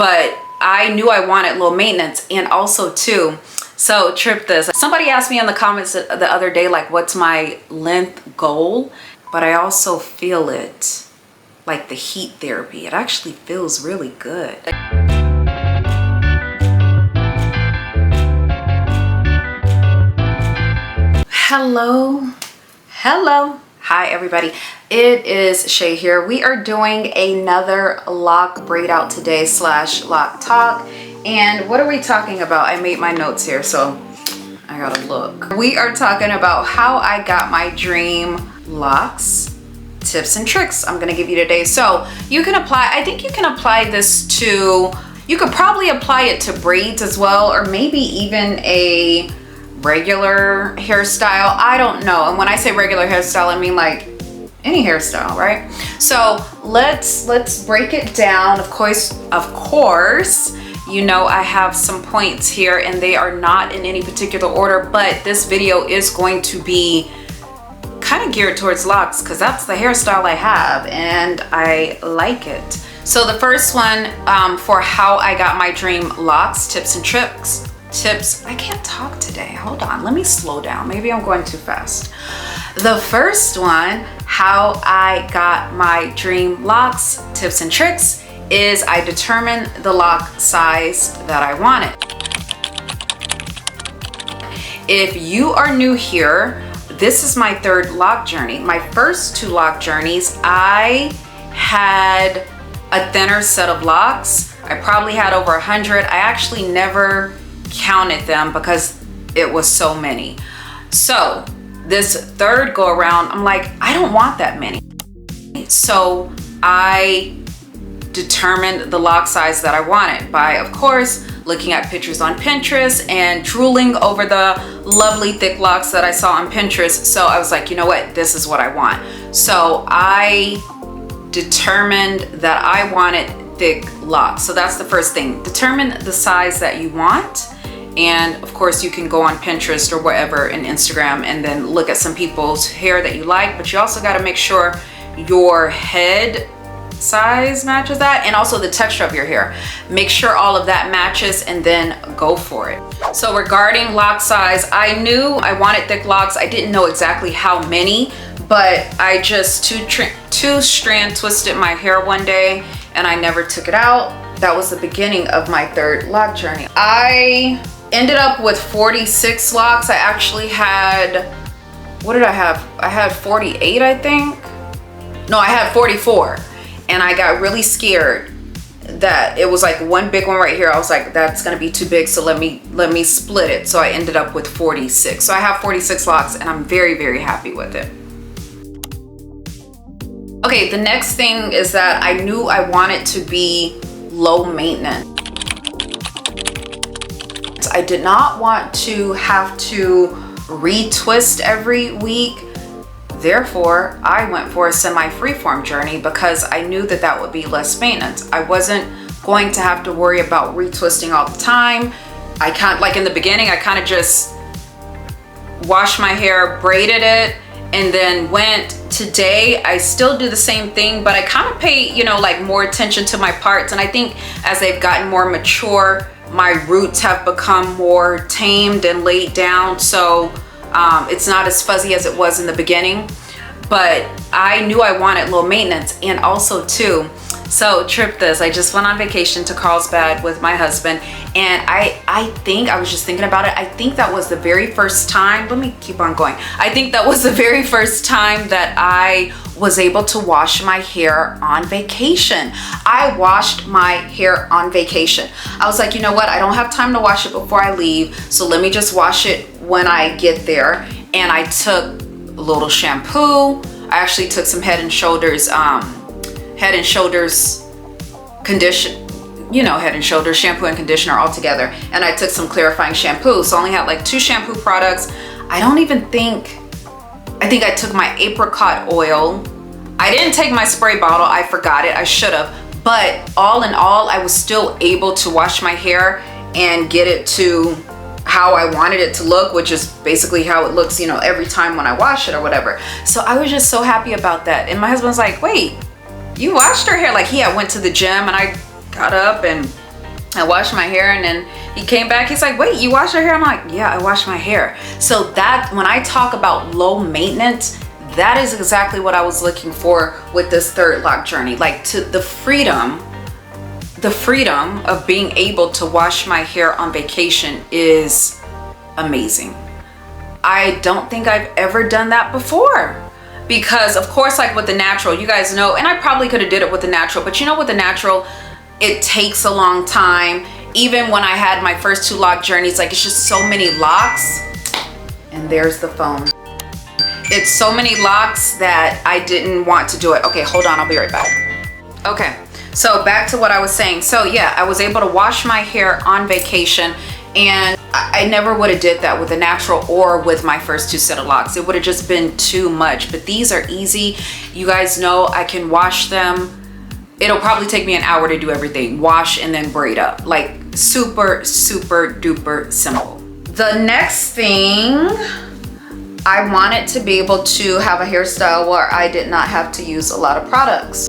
but I knew I wanted low maintenance. And also too, so trip this. Somebody asked me in the comments the other day, like, what's my length goal? But I also feel it, like the heat therapy. It actually feels really good. Hello. Hi everybody. It is Shae here. We are doing another lock braid out today / lock talk. And what are we talking about? I made my notes here, so I gotta look. We are talking about how I got my dream locks, tips and tricks I'm gonna give you today. So you can apply, I think you can apply this to, you could probably apply it to braids as well, or maybe even a regular hairstyle. I don't know. And when I say regular hairstyle, I mean like any hairstyle, right? So let's break it down. Of course, you know I have some points here and they are not in any particular order, but this video is going to be kind of geared towards locks because that's the hairstyle I have and I like it. So the first one for how I got my dream locks, tips and tricks. I can't talk today. Hold on, let me slow down. Maybe I'm going too fast. The first one, how I got my dream locks, tips and tricks, is I determined the lock size that I wanted. If you are new here, this is my third lock journey. My first two lock journeys, I had a thinner set of locks. I probably had over 100. I actually never counted them because it was so many. So this third go around, I'm like, I don't want that many. So I determined the lock size that I wanted by, of course, looking at pictures on Pinterest and drooling over the lovely thick locks that I saw on Pinterest. So I was like, you know what, this is what I want. So I determined that I wanted thick locks. So that's the first thing. Determine the size that you want. And of course you can go on Pinterest or wherever and Instagram and then look at some people's hair that you like, but you also got to make sure your head size matches that and also the texture of your hair. Make sure all of that matches and then go for it. So regarding lock size, I knew I wanted thick locks. I didn't know exactly how many, but I just two strand twisted my hair one day and I never took it out. That was the beginning of my third lock journey. I ended up with 46 locks. I actually had, what did I have? I had 48, I think. No, I had 44. And I got really scared that it was like one big one right here. I was like, that's gonna be too big, so let me split it. So I ended up with 46. So I have 46 locks and I'm very, very happy with it. Okay, the next thing is that I knew I wanted to be low maintenance. I did not want to have to retwist every week. Therefore, I went for a semi-freeform journey because I knew that that would be less maintenance. I wasn't going to have to worry about retwisting all the time. I can't, like in the beginning, I kind of just washed my hair, braided it, and then went. Today I still do the same thing, but I kind of pay, you know, like more attention to my parts. And I think as they've gotten more mature, my roots have become more tamed and laid down. So it's not as fuzzy as it was in the beginning, but I knew I wanted low maintenance. And also too, so trip this, I just went on vacation to Carlsbad with my husband, and I think, I was just thinking about it, I think that was the very first time, let me keep on going. I think that was the very first time that I was able to wash my hair on vacation. I washed my hair on vacation. I was like, you know what? I don't have time to wash it before I leave, so let me just wash it when I get there. And I took a little shampoo. I actually took some Head and Shoulders condition, you know, Head and Shoulders shampoo and conditioner all together. And I took some clarifying shampoo. So I only had like 2 shampoo products. I think I took my apricot oil. I didn't take my spray bottle. I forgot it. I should have. But all in all, I was still able to wash my hair and get it to how I wanted it to look, which is basically how it looks, you know, every time when I wash it or whatever. So I was just so happy about that. And my husband's like, wait, you washed her hair? Like, he had went to the gym and I got up and I washed my hair, and then he came back. He's like, wait, you wash your hair? I'm like, yeah, I wash my hair. So that, when I talk about low maintenance, that is exactly what I was looking for with this third lock journey. Like, to the freedom of being able to wash my hair on vacation is amazing. I don't think I've ever done that before. Because of course, like with the natural, you guys know, and I probably could have did it with the natural, but you know, with the natural, it takes a long time. Even when I had my first 2 lock journeys, like it's just so many locks. And there's the phone. It's so many locks that I didn't want to do it. Okay, hold on, I'll be right back. Okay, so back to what I was saying. So yeah, I was able to wash my hair on vacation, and I never would have did that with a natural or with my first 2 set of locks. It would have just been too much, but these are easy. You guys know I can wash them. It'll probably take me an hour to do everything. Wash and then braid up. Like super, super duper simple. The next thing, I wanted to be able to have a hairstyle where I did not have to use a lot of products.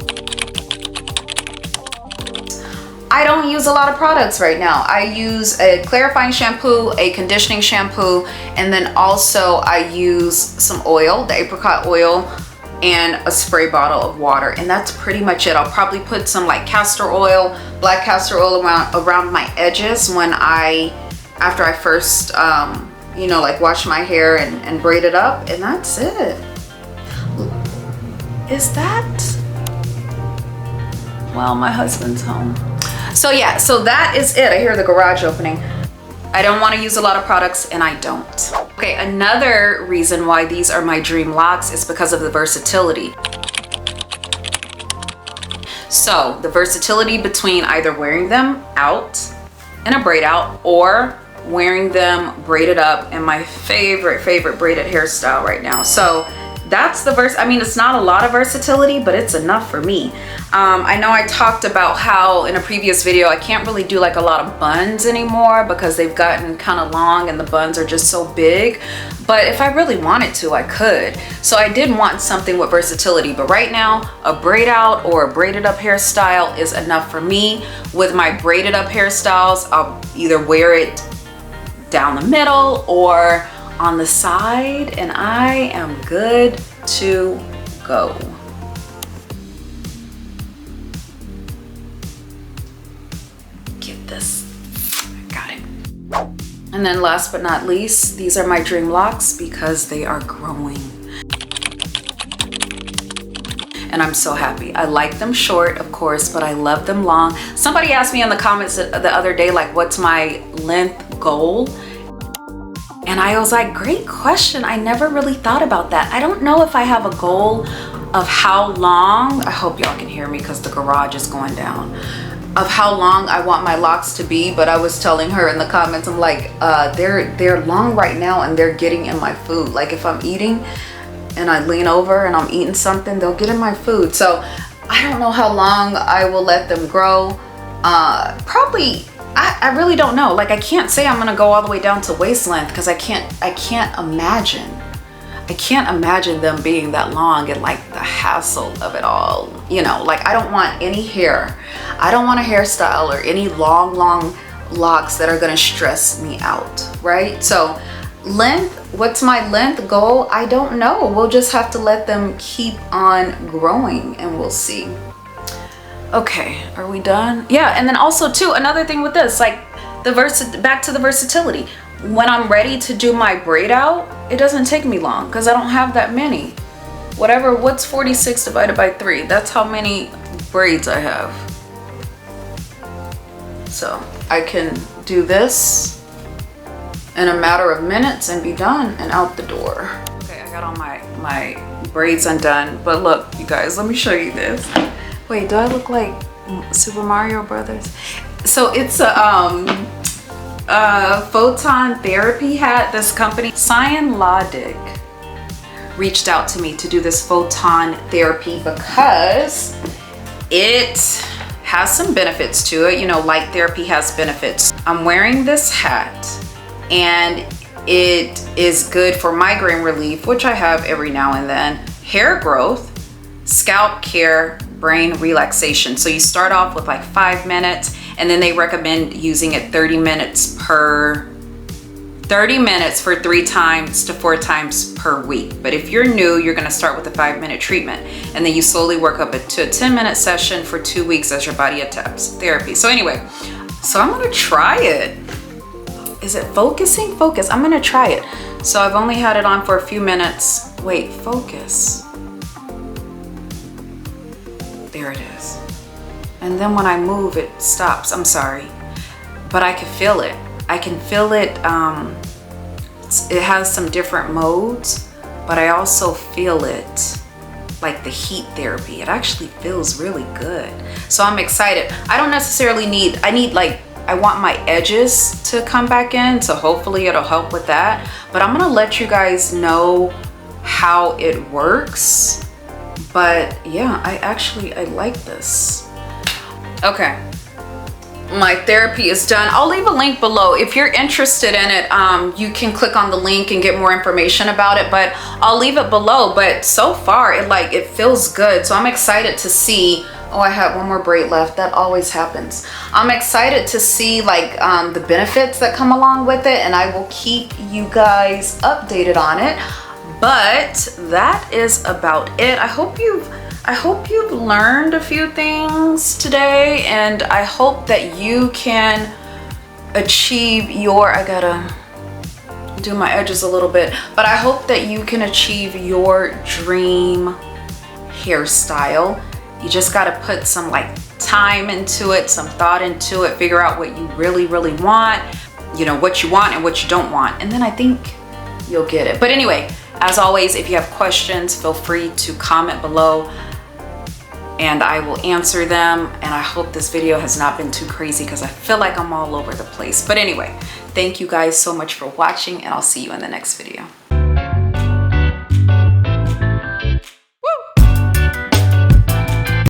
I don't use a lot of products right now. I use a clarifying shampoo, a conditioning shampoo, and then also I use some oil, the apricot oil, and a spray bottle of water, and that's pretty much it. I'll probably put some like castor oil, black castor oil around my edges after I first, you know, like wash my hair and braid it up, and that's it. Is that? Well, my husband's home. So yeah, so that is it. I hear the garage opening. I don't want to use a lot of products, and I don't. Okay, another reason why these are my dream locks is because of the versatility. So the versatility between either wearing them out in a braid out or wearing them braided up in my favorite braided hairstyle right now. So that's the I mean, it's not a lot of versatility, but it's enough for me. I know I talked about how in a previous video, I can't really do like a lot of buns anymore because they've gotten kind of long and the buns are just so big. But if I really wanted to, I could. So I did want something with versatility, but right now a braid out or a braided up hairstyle is enough for me. With my braided up hairstyles, I'll either wear it down the middle or on the side, and I am good to go. Get this. Got it. And then last but not least, these are my dream locks because they are growing. And I'm so happy. I like them short, of course, but I love them long. Somebody asked me in the comments the other day, like, what's my length goal? And I was like, great question. I never really thought about that. I don't know if I have a goal of how long, I hope y'all can hear me because the garage is going down, of how long I want my locks to be. But I was telling her in the comments, I'm like, they're long right now and they're getting in my food. Like if I'm eating and I lean over and I'm eating something, they'll get in my food. So I don't know how long I will let them grow. Probably, I really don't know. Like I can't say I'm gonna go all the way down to waist length because I can't imagine. I can't imagine them being that long and like the hassle of it all. You know, like I don't want any hair. I don't want a hairstyle or any long locks that are gonna stress me out, right? So length, what's my length goal? I don't know. We'll just have to let them keep on growing and we'll see. Okay, are we done? Yeah, and then also too, another thing with this, like back to the versatility. When I'm ready to do my braid out, it doesn't take me long because I don't have that many. What's 46 divided by 3? That's how many braids I have. So I can do this in a matter of minutes and be done and out the door. Okay, I got all my braids undone, but look, you guys, let me show you this. Wait, do I look like Super Mario Brothers? So it's a photon therapy hat. This company, Cyan Lodic, reached out to me to do this photon therapy because it has some benefits to it. You know, light therapy has benefits. I'm wearing this hat and it is good for migraine relief, which I have every now and then, hair growth, scalp care, brain relaxation. So you start off with like 5 minutes And then they recommend using it 30 minutes for 3 times to 4 times per week. But if you're new, you're gonna start with a 5-minute treatment, and then you slowly work up to a 10-minute session for 2 weeks as your body adapts therapy. So anyway, so I'm gonna try it. Is it focusing? Focus, I'm gonna try it. So I've only had it on for a few minutes. Wait, focus. There it is. And then when I move, it stops. I'm sorry, but I can feel it. I can feel it. It has some different modes, but I also feel it like the heat therapy. It actually feels really good. So I'm excited. I don't necessarily need, I want my edges to come back in, so hopefully it'll help with that. But I'm gonna let you guys know how it works. But yeah, I like this. Okay, my therapy is done. I'll leave a link below. If you're interested in it, you can click on the link and get more information about it, but I'll leave it below. But so far, it feels good. So I'm excited to see. Oh, I have one more braid left. That always happens. I'm excited to see the benefits that come along with it, and I will keep you guys updated on it. But that is about it. I hope you've learned a few things today, and I hope that you can achieve your, I gotta do my edges a little bit, but I hope that you can achieve your dream hairstyle. You just gotta put some time into it, some thought into it, figure out what you really, really want, what you want and what you don't want, and then I think you'll get it. But anyway, as always, if you have questions, feel free to comment below and I will answer them. And I hope this video has not been too crazy because I feel like I'm all over the place. But anyway, thank you guys so much for watching, and I'll see you in the next video.